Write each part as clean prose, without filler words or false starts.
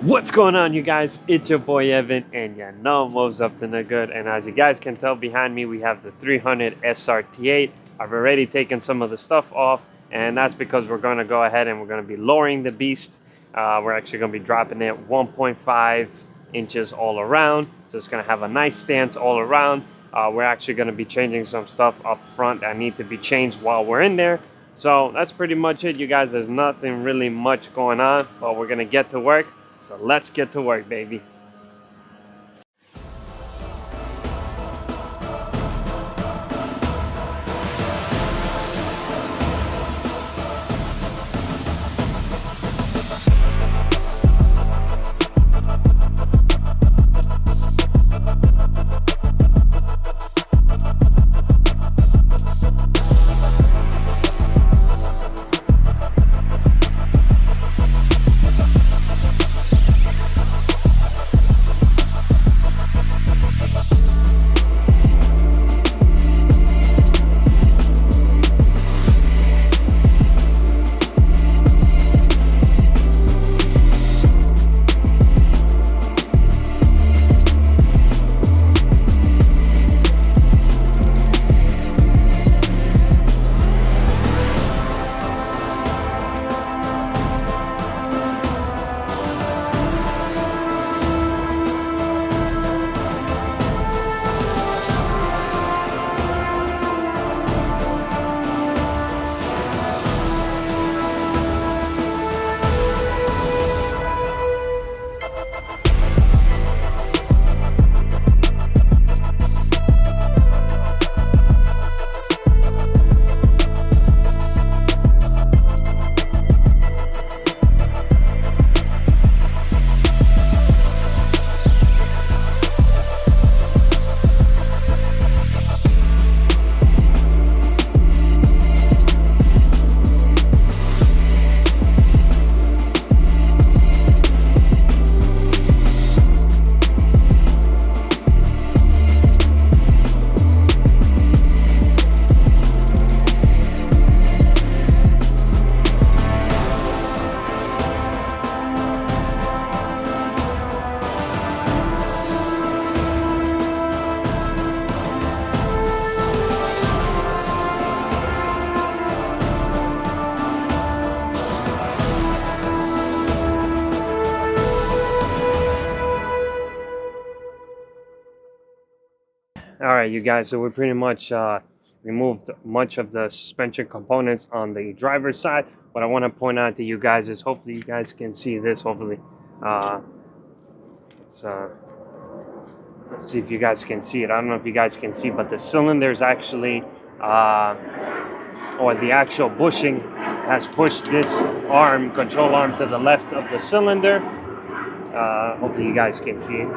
What's going on, you guys? It's your boy Evan, and you know Mo's up to no good. And as you guys can tell behind me, we have the 300 SRT8. I've already taken some of the stuff off, and that's because we're going to go ahead and we're going to be lowering the beast. We're actually going to be dropping it 1.5 inches all around, so it's going to have a nice stance all around. We're actually going to be changing some stuff up front that need to be changed while we're in there. So that's pretty much it, you guys. There's nothing really much going on, but we're going to get to work. So let's get to work, baby. All right, you guys, so we pretty much removed much of the suspension components on the driver's side. What I want to point out to you guys is, hopefully you guys can see this. Hopefully, let's see if you guys can see it. I don't know if you guys can see, but the cylinder is actually, or the actual bushing has pushed this control arm to the left of the cylinder. Hopefully you guys can see it.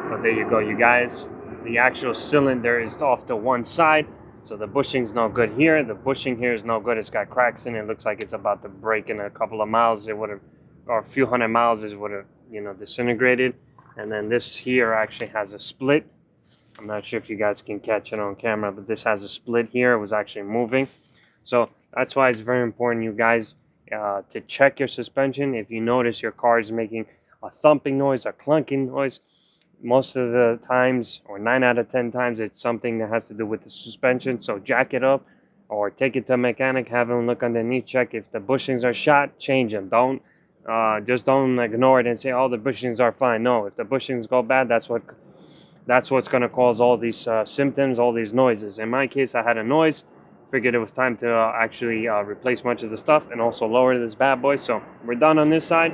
But there you go, you guys. The actual cylinder is off to one side, so the bushing's no good here. The bushing here is no good. It's got cracks in it. It looks like it's about to break in a couple of miles. It would have, or a few hundred miles, it would have, disintegrated. And then this here actually has a split. I'm not sure if you guys can catch it on camera, but this has a split here. It was actually moving. So that's why it's very important, you guys, to check your suspension. If you notice your car is making a thumping noise, a clunking noise, most of the times, or 9 out of 10 times, it's something that has to do with the suspension. So jack it up or take it to a mechanic, have him look underneath, check if the bushings are shot, change them. Just don't ignore it and say, oh, the bushings are fine. No, if the bushings go bad, that's what's going to cause all these symptoms, all these noises. In my case, I had a noise, figured it was time to actually replace much of the stuff and also lower this bad boy. So we're done on this side.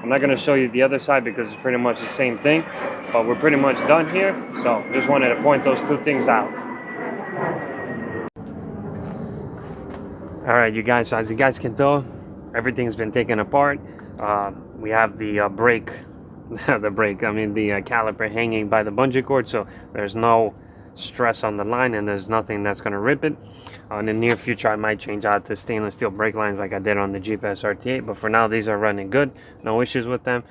I'm not going to show you the other side because it's pretty much the same thing, but we're pretty much done here. So just wanted to point those two things out. All right, you guys, so as you guys can tell, everything's been taken apart. We have the brake, the caliper hanging by the bungee cord, so there's no stress on the line and there's nothing that's going to rip it. In the near future I might change out to stainless steel brake lines like I did on the Jeep SRT8, but for now these are running good, no issues with them.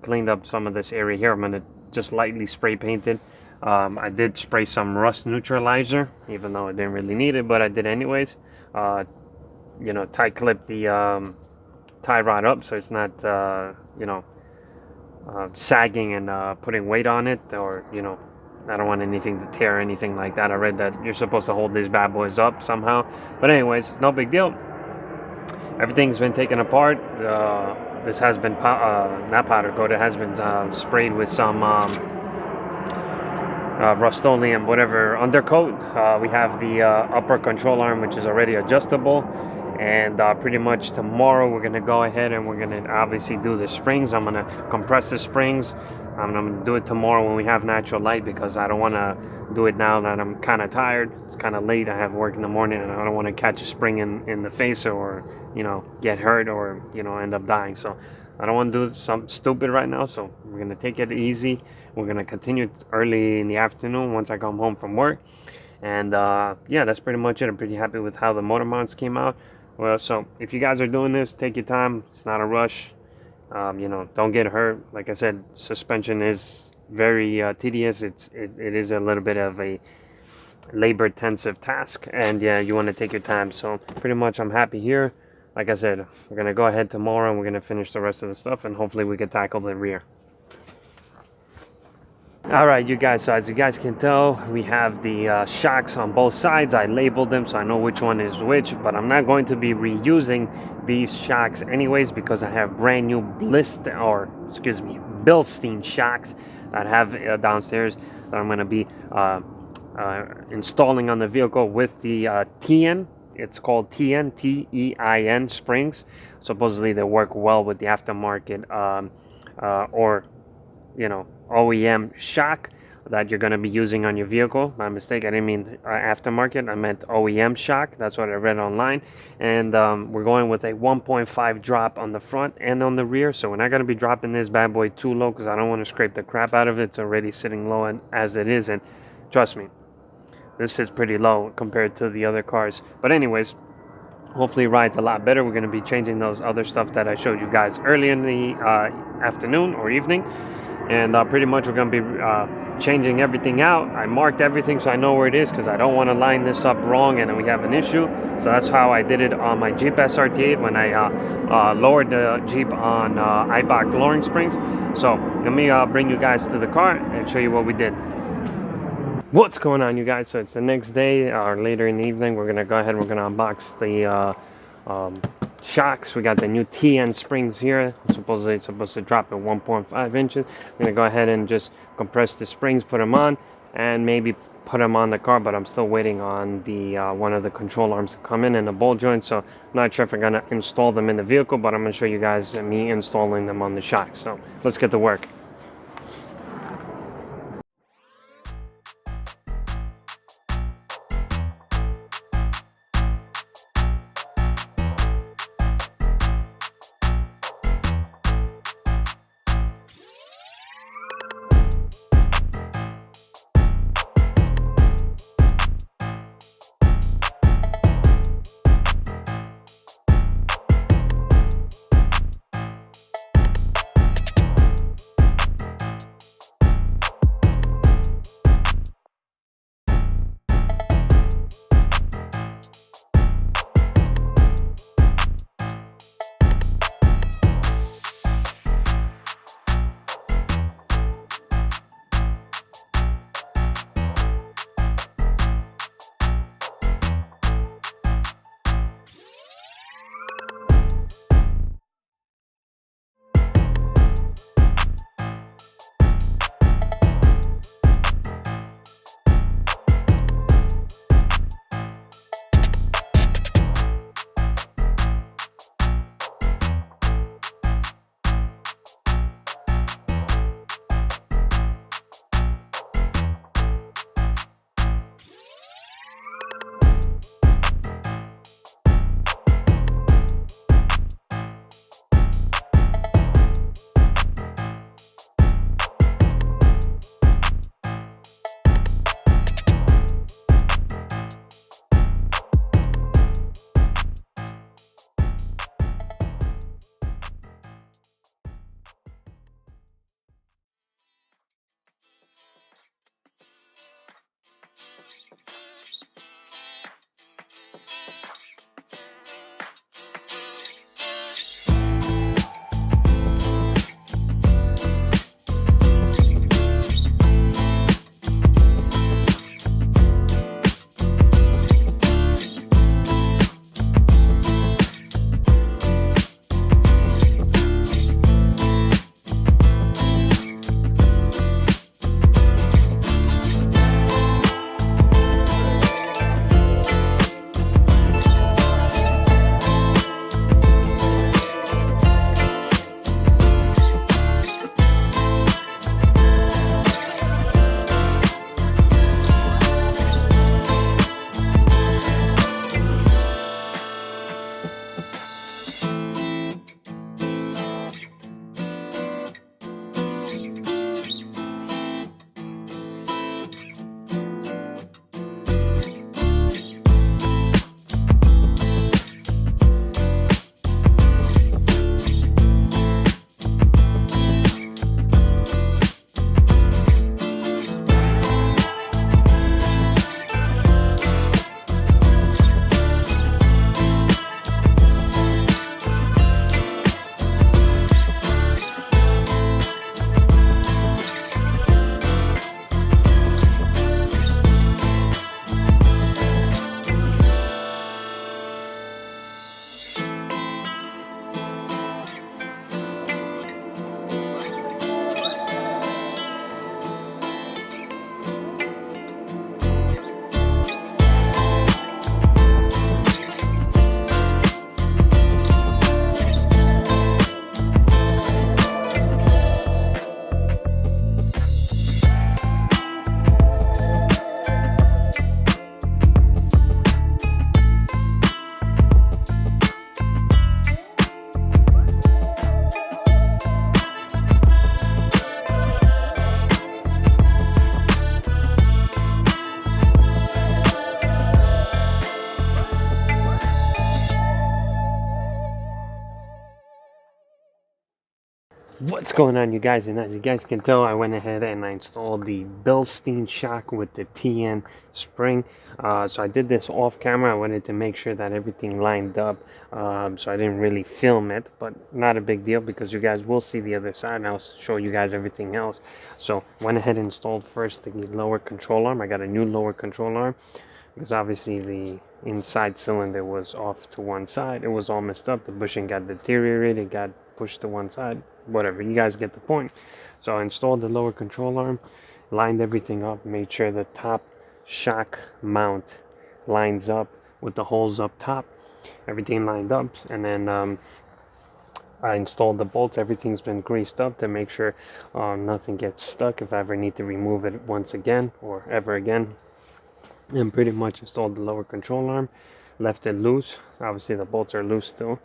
Cleaned up some of this area here. I'm going to just lightly spray paint it. I did spray some rust neutralizer, even though I didn't really need it, but I did anyways. You know, tight clip the tie rod up so it's not you know, sagging and putting weight on it, or I don't want anything to tear, anything like that. I read that you're supposed to hold these bad boys up somehow, but anyways, no big deal. Everything's been taken apart. This has been not powder coat. It has been sprayed with some Rust-Oleum whatever undercoat. We have the upper control arm, which is already adjustable, and pretty much tomorrow we're gonna go ahead and we're gonna obviously do the springs. I'm gonna compress the springs. I'm gonna do it tomorrow when we have natural light, because I don't want to do it now that I'm kind of tired. It's kind of late. I have work in the morning, and I don't want to catch a spring in the face, or get hurt, or end up dying. So I don't want to do something stupid right now. So we're gonna take it easy. We're gonna continue early in the afternoon once I come home from work. And yeah, that's pretty much it. I'm pretty happy with how the motor mounts came out. Well, so if you guys are doing this, take your time. It's not a rush. Don't get hurt. Like I said, suspension is very tedious. It is a little bit of a labor intensive task, and yeah, you want to take your time. So pretty much I'm happy here. Like I said, we're gonna go ahead tomorrow and we're gonna finish the rest of the stuff, and hopefully we can tackle the rear. All right, you guys, so as you guys can tell, we have the shocks on both sides. I labeled them so I know which one is which, but I'm not going to be reusing these shocks anyways, because I have brand new bilstein shocks that I have downstairs that I'm going to be installing on the vehicle with the Tein. It's called Tein, T-E-I-N springs. Supposedly they work well with the aftermarket or OEM shock that you're going to be using on your vehicle. My mistake, I didn't mean aftermarket, I meant OEM shock. That's what I read online. And we're going with a 1.5 drop on the front and on the rear, so we're not going to be dropping this bad boy too low, because I don't want to scrape the crap out of it. It's already sitting low as it is, and trust me, this is pretty low compared to the other cars. But anyways, hopefully it rides a lot better. We're going to be changing those other stuff that I showed you guys earlier in the afternoon or evening. And pretty much we're going to be changing everything out. I marked everything so I know where it is, because I don't want to line this up wrong and then we have an issue. So that's how I did it on my Jeep SRT8 when I lowered the Jeep on Ibach lowering springs. So let me bring you guys to the car and show you what we did. What's going on, you guys? So it's the next day, or later in the evening. We're going to go ahead and we're going to unbox the shocks. We got the new Tein Springs here. Supposedly it's supposed to drop at 1.5 inches. I'm gonna go ahead and just compress the springs, put them on, and maybe put them on the car, but I'm still waiting on the one of the control arms to come in and the ball joint. So I'm not sure if I'm gonna install them in the vehicle, but I'm gonna show you guys me installing them on the shocks. So let's get to work. What's going on, you guys? And as you guys can tell, I went ahead and I installed the bilstein shock with the Tein spring. So I did this off camera. I wanted to make sure that everything lined up, so I didn't really film it, but not a big deal because you guys will see the other side and I'll show you guys everything else. So went ahead and installed first the lower control arm. I got a new lower control arm because obviously the inside cylinder was off to one side. It was all messed up. The bushing got deteriorated, got pushed to one side, whatever, you guys get the point. So I installed the lower control arm, lined everything up, made sure the top shock mount lines up with the holes up top, everything lined up, and then I installed the bolts. Everything's been greased up to make sure nothing gets stuck if I ever need to remove it once again or ever again. And pretty much installed the lower control arm, left it loose. Obviously the bolts are loose still.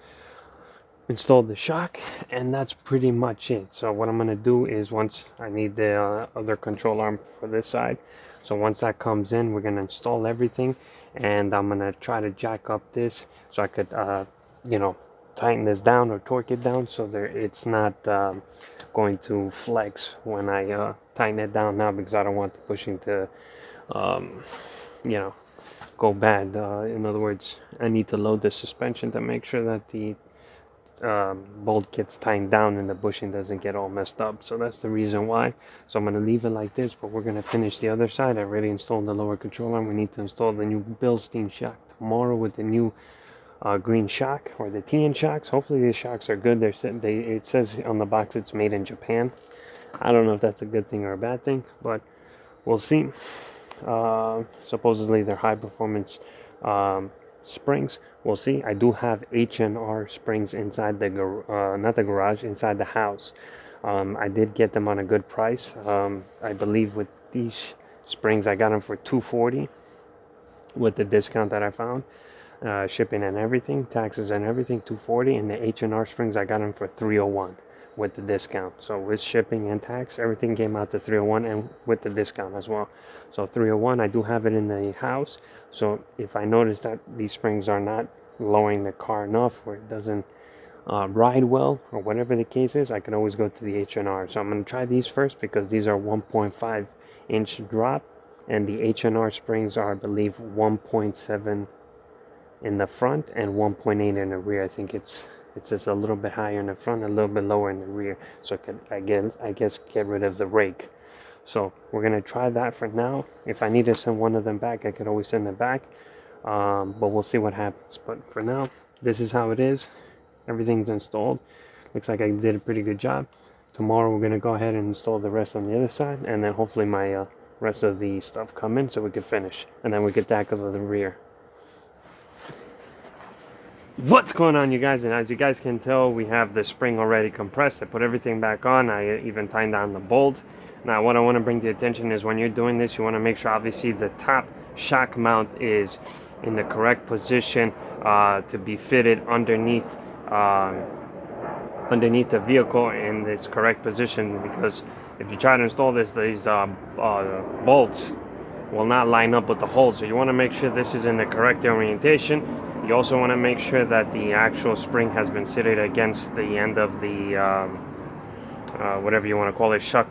Installed the shock, and that's pretty much it. So what I'm going to do is, once I need the other control arm for this side, so once that comes in, we're going to install everything, and I'm going to try to jack up this so I could you know, tighten this down or torque it down so there it's not going to flex when I tighten it down now, because I don't want the bushing to you know, go bad. In other words, I need to load the suspension to make sure that the bolt gets tightened down and the bushing doesn't get all messed up. So that's the reason why. So I'm going to leave it like this, but we're going to finish the other side. I already installed the lower control arm. We need to install the new bilstein shock tomorrow with the new green shock, or the Tein shocks. Hopefully these shocks are good. It says on the box it's made in Japan. I don't know if that's a good thing or a bad thing, but we'll see. Supposedly they're high performance springs. We'll see. I do have H&R springs inside the not the garage, inside the house. I did get them on a good price. I believe with these springs I got them for $240 with the discount that I found, shipping and everything, taxes and everything, $240. And the H&R springs I got them for $301 with the discount. So with shipping and tax, everything came out to $301, and with the discount as well. So $301. I do have it in the house. So if I notice that these springs are not lowering the car enough, or it doesn't ride well, or whatever the case is, I can always go to the H&R. So I'm going to try these first because these are 1.5 inch drop, and the H&R springs are, I believe, 1.7 in the front and 1.8 in the rear. I think it's just a little bit higher in the front, a little bit lower in the rear, so I guess get rid of the rake. So we're gonna try that for now. If I need to send one of them back, I could always send them back, but we'll see what happens. But for now, this is how it is. Everything's installed. Looks like I did a pretty good job. Tomorrow we're gonna go ahead and install the rest on the other side, and then hopefully my rest of the stuff come in so we can finish, and then we could tackle the rear. What's going on, you guys? And as you guys can tell, we have the spring already compressed. I put everything back on. I even tightened down the bolt. Now what I want to bring to your attention is, when you're doing this, you want to make sure obviously the top shock mount is in the correct position to be fitted underneath the vehicle in this correct position, because if you try to install this, these bolts will not line up with the holes. So you want to make sure this is in the correct orientation. You also want to make sure that the actual spring has been seated against the end of the whatever you want to call it, shock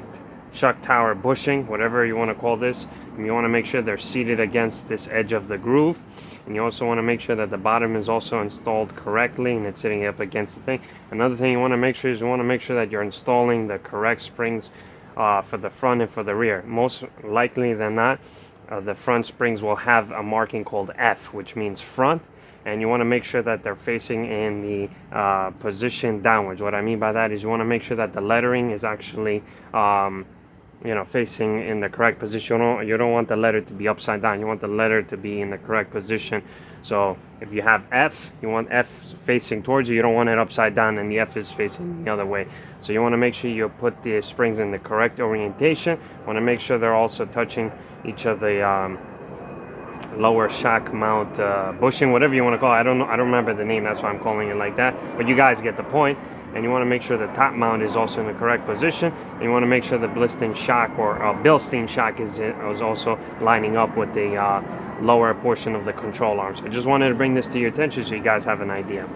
tower bushing, whatever you want to call this. And you want to make sure they're seated against this edge of the groove. And you also want to make sure that the bottom is also installed correctly and it's sitting up against the thing. Another thing you want to make sure is, you want to make sure that you're installing the correct springs for the front and for the rear. Most likely than not, the front springs will have a marking called F, which means front. And you want to make sure that they're facing in the position downwards. What I mean by that is, you want to make sure that the lettering is actually you know, facing in the correct position. You don't want the letter to be upside down. You want the letter to be in the correct position. So if you have F, you want F facing towards you. You don't want it upside down and the F is facing the other way. So you want to make sure you put the springs in the correct orientation. You want to make sure they're also touching each of the lower shock mount bushing, whatever you want to call it. I don't remember the name, that's why I'm calling it like that, but you guys get the point. And you want to make sure the top mount is also in the correct position, and you want to make sure the bilstein shock, or bilstein shock, is also lining up with the lower portion of the control arm. So I just wanted to bring this to your attention so you guys have an idea.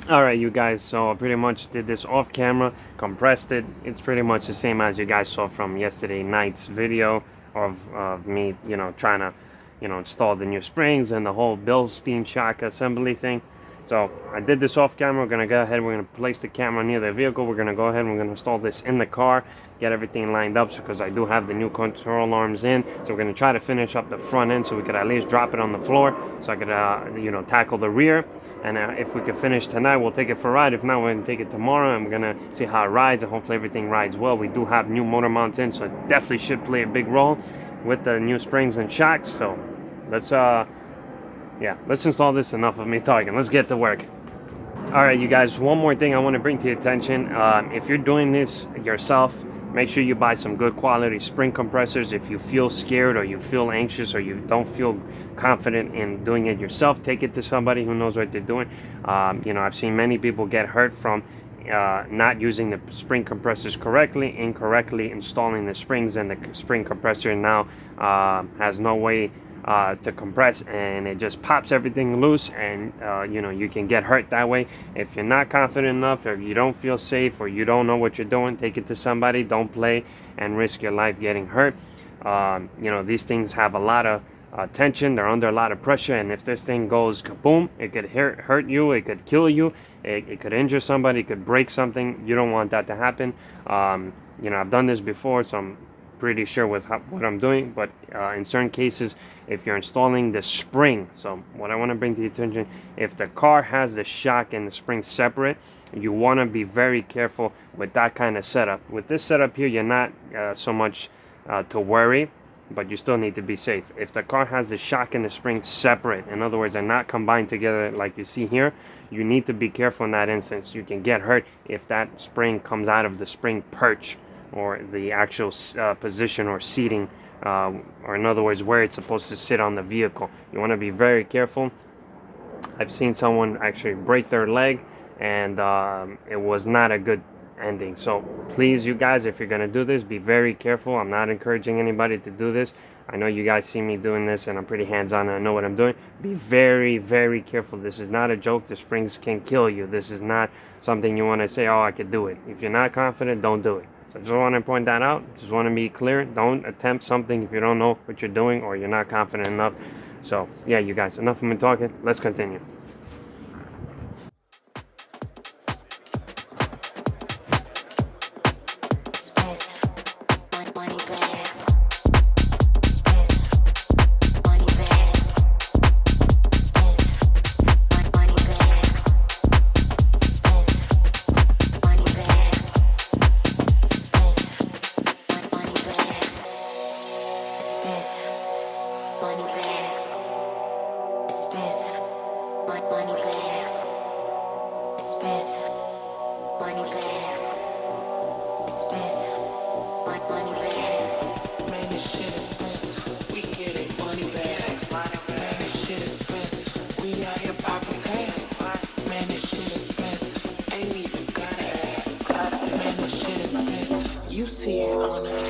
All right, you guys, so I pretty much did this off camera, compressed it. It's pretty much the same as you guys saw from yesterday night's video of me, you know, trying to, you know, install the new springs and the whole bilstein shock assembly thing. So I did this off camera. We're gonna go ahead, we're gonna place the camera near the vehicle. We're gonna go ahead and we're gonna install this in the car, get everything lined up, because I do have the new control arms in. So we're gonna try to finish up the front end so we could at least drop it on the floor, so I could you know, tackle the rear. And if we could finish tonight, we'll take it for a ride. If not, we're gonna take it tomorrow and we're gonna see how it rides, and hopefully everything rides well. We do have new motor mounts in, so it definitely should play a big role with the new springs and shocks. So let's yeah, let's install this. Enough of me talking, let's get to work. All right, you guys, one more thing I want to bring to your attention. If you're doing this yourself, make sure you buy some good quality spring compressors. If you feel scared or you feel anxious or you don't feel confident in doing it yourself, take it to somebody who knows what they're doing. You know, I've seen many people get hurt from not using the spring compressors correctly, incorrectly installing the springs, and the spring compressor now has no way to compress, and it just pops everything loose, and you know, you can get hurt that way. If you're not confident enough, or you don't feel safe, or you don't know what you're doing, take it to somebody. Don't play and risk your life getting hurt. You know, these things have a lot of tension, they're under a lot of pressure, and if this thing goes kaboom, it could hurt you, it could kill you, it could injure somebody, it could break something. You don't want that to happen. You know, I've done this before, so I'm pretty sure with what I'm doing. But in certain cases, if you're installing the spring, so what I want to bring to your attention, if the car has the shock and the spring separate, you want to be very careful with that kind of setup. With this setup here, you're not so much to worry, but you still need to be safe. If the car has the shock and the spring separate, in other words, they're not combined together like you see here, you need to be careful in that instance. You can get hurt if that spring comes out of the spring perch, or the actual position or seating, or in other words, where it's supposed to sit on the vehicle. You want to be very careful. I've seen someone actually break their leg, and it was not a good ending. So please, you guys, if you're going to do this, be very careful. I'm not encouraging anybody to do this. I know you guys see me doing this, and I'm pretty hands-on, and I know what I'm doing. Be very, very careful. This is not a joke. The springs can kill you. This is not something you want to say, oh, I could do it. If you're not confident, don't do it. So I just want to point that out. Just want to be clear. Don't attempt something if you don't know what you're doing or you're not confident enough. So yeah, you guys, enough of me talking. Let's continue. You see it on it.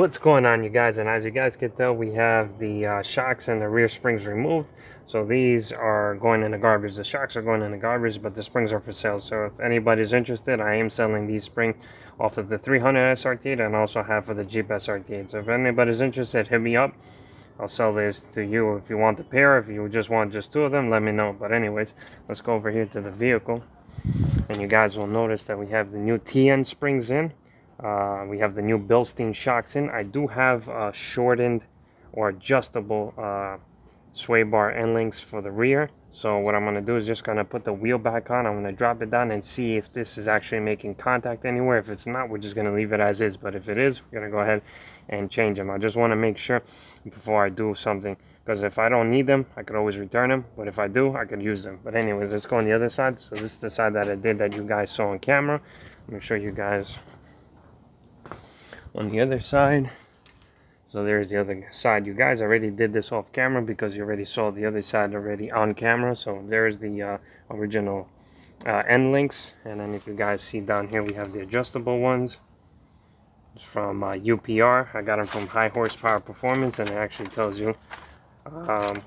What's going on, you guys? And as you guys can tell, we have the shocks and the rear springs removed. So these are going in the garbage. The shocks are going in the garbage, but the springs are for sale. So if anybody's interested, I am selling these springs off of the 300 SRT8 and also half of the Jeep SRT8. So if anybody's interested, hit me up. I'll sell this to you. If you want the pair, if you just want just two of them, let me know. But anyways, let's go over here to the vehicle. And you guys will notice that we have the new Tein Springs in. We have the new Bilstein shocks in. I do have shortened or adjustable sway bar end links for the rear. So what I'm going to do is just going to put the wheel back on. I'm going to drop it down and see if this is actually making contact anywhere. If it's not, we're just going to leave it as is. But if it is, we're going to go ahead and change them. I just want to make sure before I do something, because if I don't need them, I could always return them. But if I do, I could use them. But anyways, let's go on the other side. So this is the side that I did that you guys saw on camera. Let me show you guys on the other side. So there's the other side. You guys already did this off camera because you already saw the other side already on camera. So there's the original end links. And then if you guys see down here, we have the adjustable ones. It's from UPR. I got them from High Horsepower Performance, and it actually tells you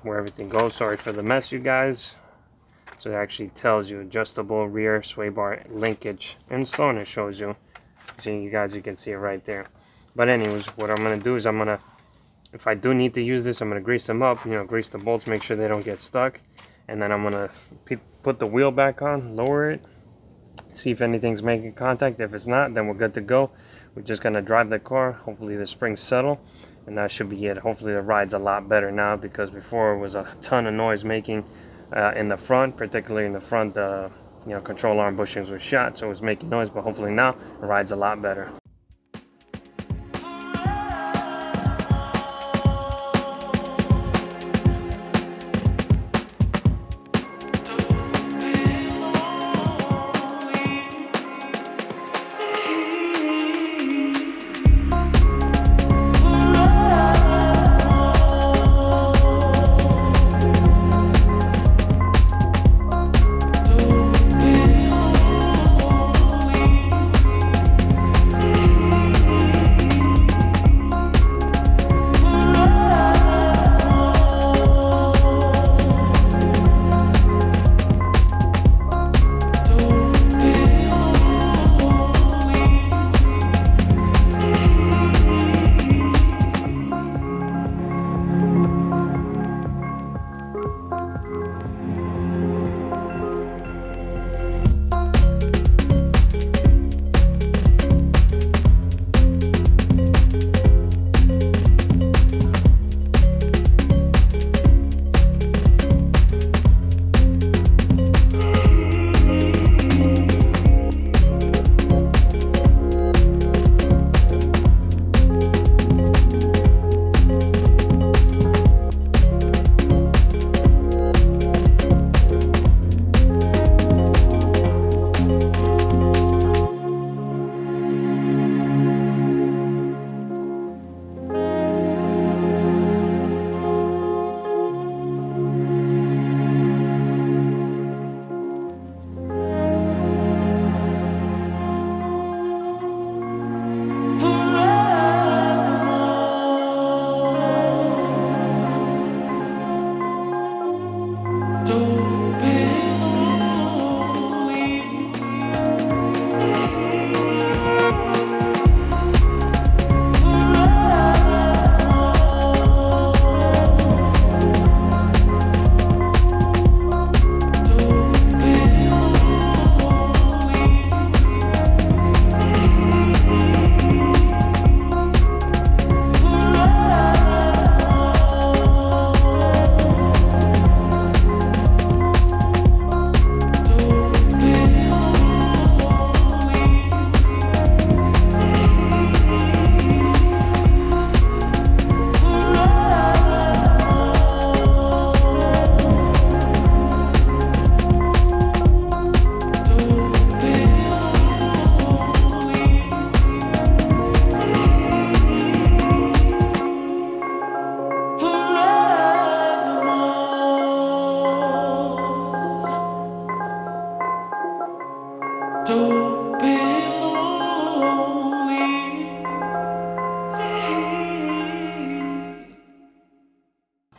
where everything goes. Sorry for the mess, you guys. So it actually tells you adjustable rear sway bar linkage install, and it shows you. See, you guys, you can see it right there. But anyways, what I'm going to do is I'm going to, if I do need to use this, I'm going to grease them up, grease the bolts, make sure they don't get stuck. And then I'm going to put the wheel back on, lower it, see if anything's making contact. If it's not, then we're good to go. We're just going to drive the car. Hopefully the springs settle, and that should be it. Hopefully the ride's a lot better now, because before it was a ton of noise making in the front, particularly in the front. Control arm bushings were shot, so it was making noise, but hopefully now the ride's a lot better.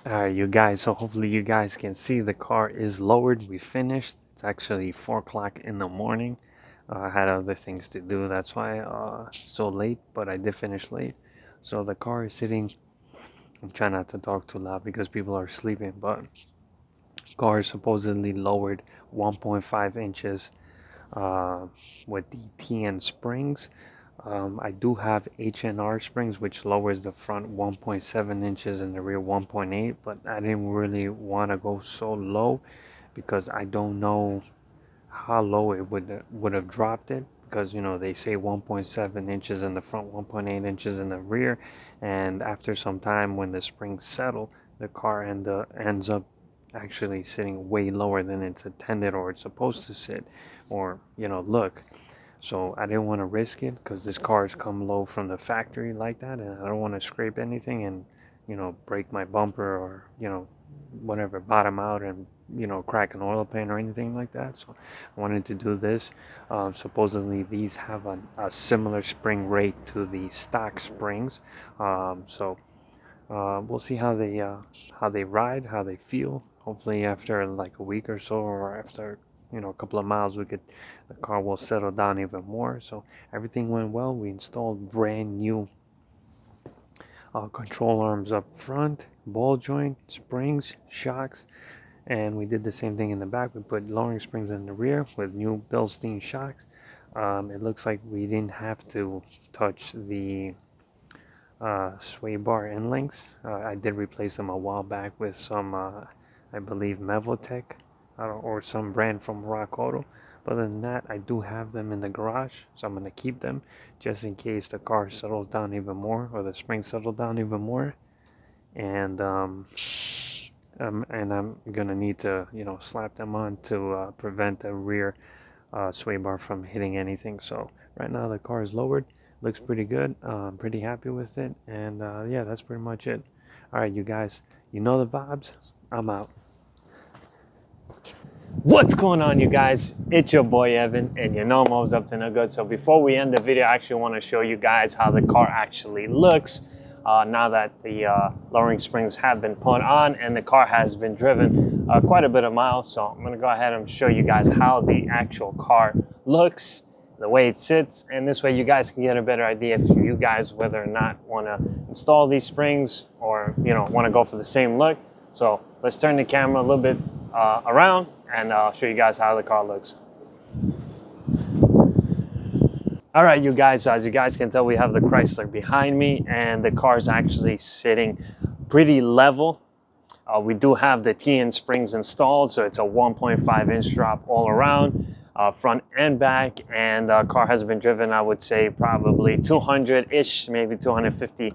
Alright, you guys, so hopefully you guys can see the car is lowered. We finished. It's actually 4 o'clock in the morning. I had other things to do, that's why so late, but I did finish late. So the car is sitting. I'm trying not to talk too loud because people are sleeping, but car is supposedly lowered 1.5 inches with the Tein Springs. I do have HNR springs, which lowers the front 1.7 inches and the rear 1.8, but I didn't really want to go so low because I don't know how low it would have dropped it, because you know they say 1.7 inches in the front, 1.8 inches in the rear, and after some time when the springs settle, the car ends up actually sitting way lower than it's intended or it's supposed to sit, or you know, look. So I didn't want to risk it because this car has come low from the factory like that, and I don't want to scrape anything and, you know, break my bumper or, you know, whatever, bottom out and, you know, crack an oil pan or anything like that. So I wanted to do this. Supposedly these have a similar spring rate to the stock springs. We'll see how they ride, how they feel. Hopefully after like a week or so, or after, you know, a couple of miles, the car will settle down even more. So everything went well. We installed brand new control arms up front, ball joint, springs, shocks, and we did the same thing in the back. We put lowering springs in the rear with new bilstein shocks. It looks like we didn't have to touch the sway bar end links. I did replace them a while back with some, I believe, Mevotech or some brand from Rock Auto. But other than that, I do have them in the garage, so I'm going to keep them just in case the car settles down even more or the springs settle down even more. And I'm going to need to, you know, slap them on to prevent the rear sway bar from hitting anything. So right now the car is lowered. Looks pretty good. I'm pretty happy with it. And yeah, that's pretty much it. All right, you guys, you know the vibes. I'm out. What's going on, you guys? It's your boy Evan, and you know I'm always up to no good. So before we end the video, I actually want to show you guys how the car actually looks now that the lowering springs have been put on and the car has been driven quite a bit of miles. So I'm going to go ahead and show you guys how the actual car looks, the way it sits, and this way you guys can get a better idea if you guys whether or not want to install these springs or, you know, want to go for the same look. So let's turn the camera a little bit around and I'll show you guys how the car looks. All right, you guys, so as you guys can tell, we have the Chrysler behind me and the car is actually sitting pretty level. We do have the Tein Springs installed, so it's a 1.5 inch drop all around, front and back, and the car has been driven, I would say, probably 200-ish, maybe 250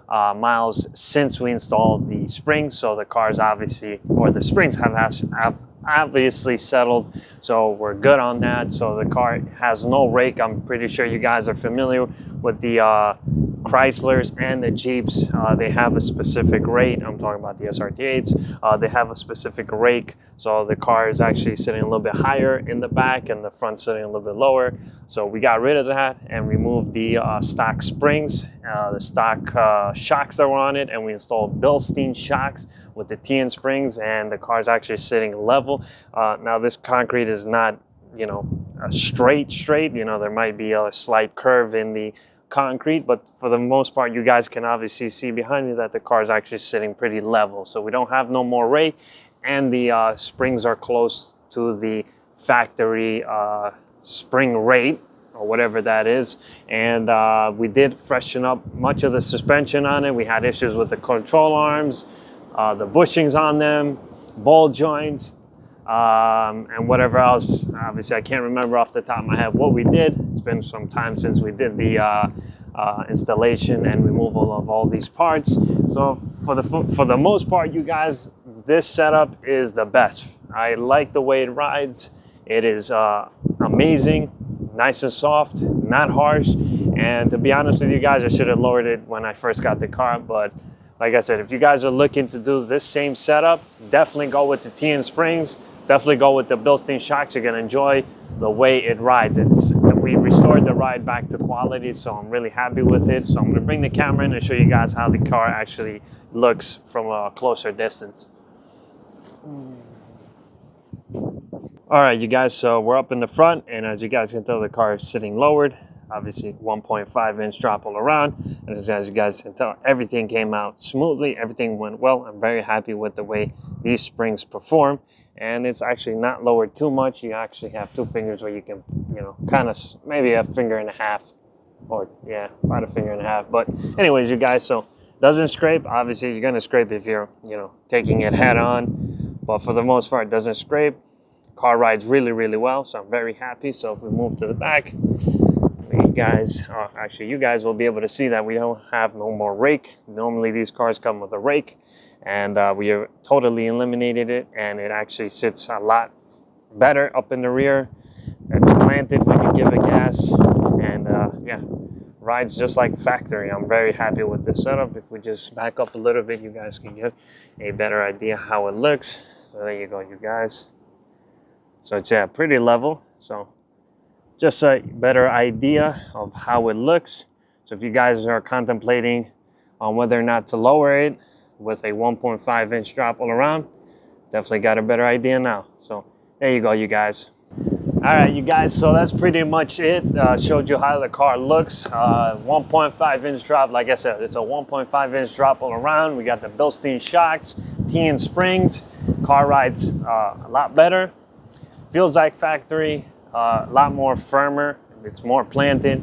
miles since we installed the springs. So the car's obviously, or the springs have obviously settled, so we're good on that. So the car has no rake. I'm pretty sure you guys are familiar with the Chryslers and the Jeeps. They have a specific rate. I'm talking about the SRT8s. They have a specific rake, so the car is actually sitting a little bit higher in the back and the front sitting a little bit lower. So we got rid of that and removed the stock springs, the stock shocks that were on it, and we installed bilstein shocks with the Tein Springs, and the car is actually sitting level. Now this concrete is not, you know, a straight, you know, there might be a slight curve in the concrete, but for the most part you guys can obviously see behind me that the car is actually sitting pretty level. So we don't have no more rake, and the springs are close to the factory spring rate or whatever that is. And we did freshen up much of the suspension on it. We had issues with the control arms, the bushings on them, ball joints, and whatever else. Obviously I can't remember off the top of my head what we did. It's been some time since we did the installation and removal of all these parts. So for the most part, you guys, this setup is the best. I like the way it rides. It is amazing, nice and soft, not harsh. And to be honest with you guys, I should have lowered it when I first got the car, but like I said, if you guys are looking to do this same setup, definitely go with the Tein Springs. Definitely go with the bilstein shocks. You're going to enjoy the way it rides. We restored the ride back to quality, so I'm really happy with it. So I'm gonna bring the camera in and show you guys how the car actually looks from a closer distance. All right, you guys, so we're up in the front, and as you guys can tell, the car is sitting lowered. Obviously 1.5-inch drop all around, and as you guys can tell, everything came out smoothly, everything went well. I'm very happy with the way these springs perform, and it's actually not lowered too much. You actually have 2 fingers where you can, you know, kind of maybe a finger and a half, or yeah, about a finger and a half. But anyways, you guys, so doesn't scrape. Obviously you're gonna scrape if you're, you know, taking it head on, but for the most part it doesn't scrape. Car rides really, really well, so I'm very happy. So if we move to the back, you guys, actually you guys will be able to see that we don't have no more rake. Normally these cars come with a rake, and we have totally eliminated it, and it actually sits a lot better up in the rear. It's planted when you give it gas, and yeah, rides just like factory. I'm very happy with this setup. If we just back up a little bit, you guys can get a better idea how it looks. So there you go, you guys. So it's, yeah, pretty level. So just a better idea of how it looks. So if you guys are contemplating on whether or not to lower it with a 1.5-inch drop all around, definitely got a better idea now. So there you go, you guys. All right, you guys, so that's pretty much it. Showed you how the car looks. 1.5-inch drop, like I said, it's a 1.5-inch drop all around. We got the bilstein shocks, Tein Springs. Car rides a lot better. Feels like factory, a lot more firmer. It's more planted,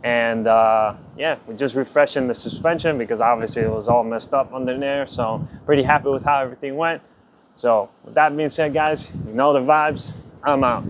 and yeah, we're just refreshing the suspension because obviously it was all messed up under there. So pretty happy with how everything went. So with that being said, guys, you know the vibes. I'm out.